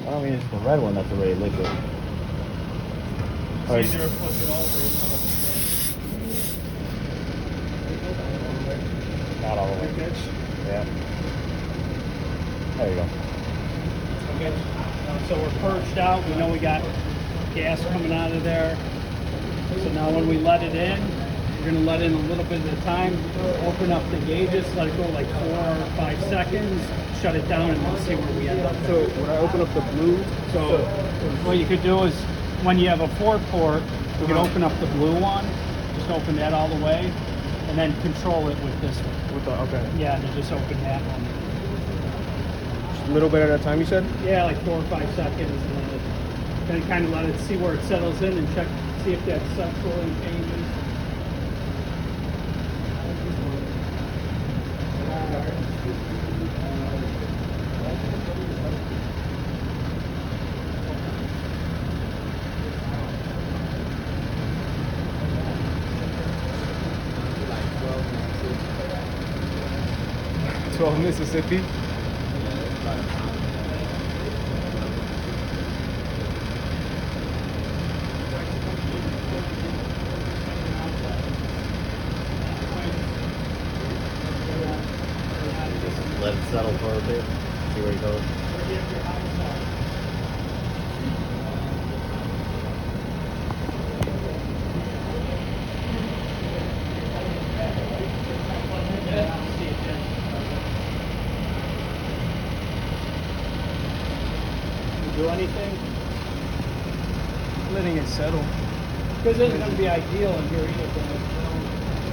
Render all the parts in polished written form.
I don't mean it's the red one that's already liquid. It's easier to flip it over, you know. Not all the way. Yeah. There you go. Okay. So we're purged out. We know we got gas coming out of there. So now when we let it in, we're going to let in a little bit at a time. Open up the gauges, let it go like 4 or 5 seconds, shut it down, and then see where we end up. So when I open up the blue, So what you could do is when you have a 4-port, you can open up the blue one. Just open that all the way, and then control it with this one. okay. Yeah, and then just open that one. Just a little bit at a time, you said? Yeah, like 4 or 5 seconds, and then kind of let it see where it settles in and check, see if that subflooring changes. Mississippi. Let it settle for a bit. See where it goes. Do anything? Letting it settle. Because it isn't going to be ideal in here either.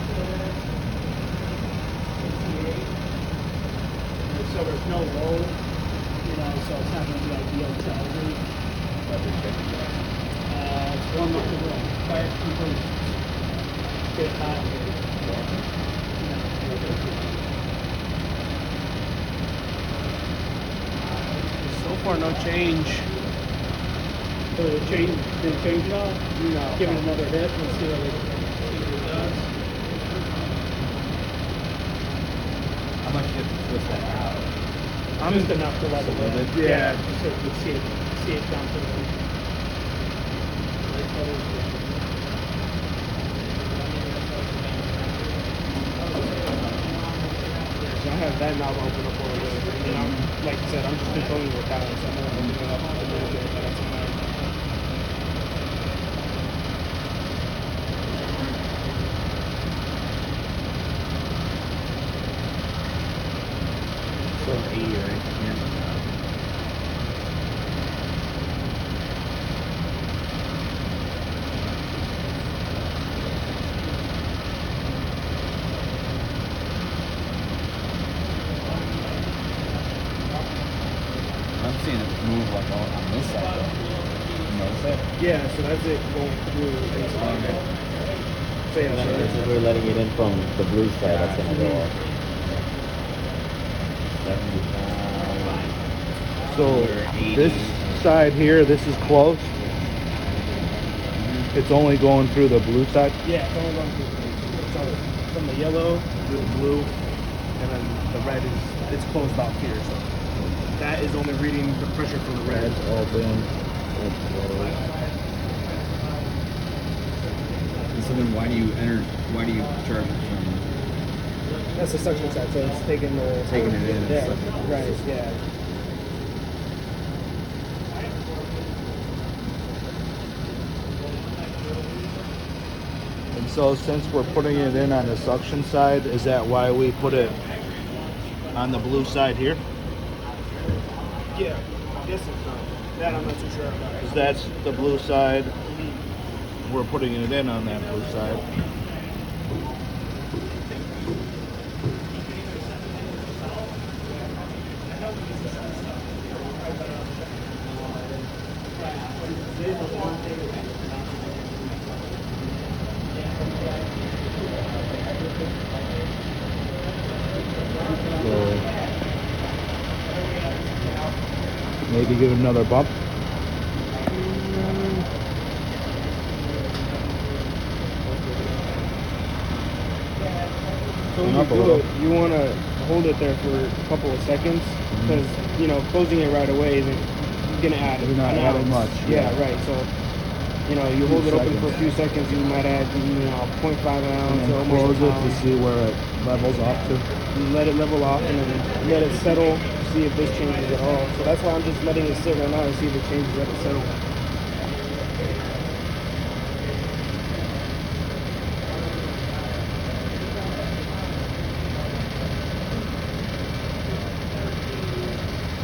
So there's no load, you know, so it's not going to be ideal to elevate. It's warm up the room. Fire keepers get hot here. So far, no change. So didn't change it all? No. Give it another hit and see what it does. How much did you twist that out? I'm just enough to let it little in. bit? Yeah, just so you can see it down to the So I have that knob open up a little bit. And I'm, like you said, I'm just controlling it with that one. So I'm going to open it up a little bit. That's enough. So 80 right here. I'm seeing it move like on this side though. You notice it? Yeah, so that's it going through. So yeah, so This is we're letting it in from the blue side. That's gonna go off. 75. So We're 80. this side here, this is closed. It's only going through the blue side. yeah, it's only going through the blue. So from the yellow to the blue, and then the red is it's closed off here. So that is only reading the pressure from the red. Red's open. Red's closed. And so then why do you charge it from That's the suction side. So it's taking it in. Yeah, right. Yeah. And so since we're putting it in on the suction side, is that why we put it on the blue side here? Yeah. I guess it's that I'm not too sure about. Because that's the blue side. We're putting it in on that blue side. So maybe give it another bump. So when Up a you do little. it, you want to hold it there for a couple of seconds because you know closing it right away isn't gonna add. You're not an adding ounce. much. Yeah, right. So, you know, you hold it open for a seconds. few seconds, you might add, 0.5 ounce And or then almost close a it to pound. see where it levels off to. You let it level off and then let it settle, see if this changes at all. So that's why I'm just letting it sit right now to see if it changes at the settle.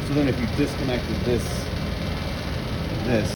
So then if you disconnected this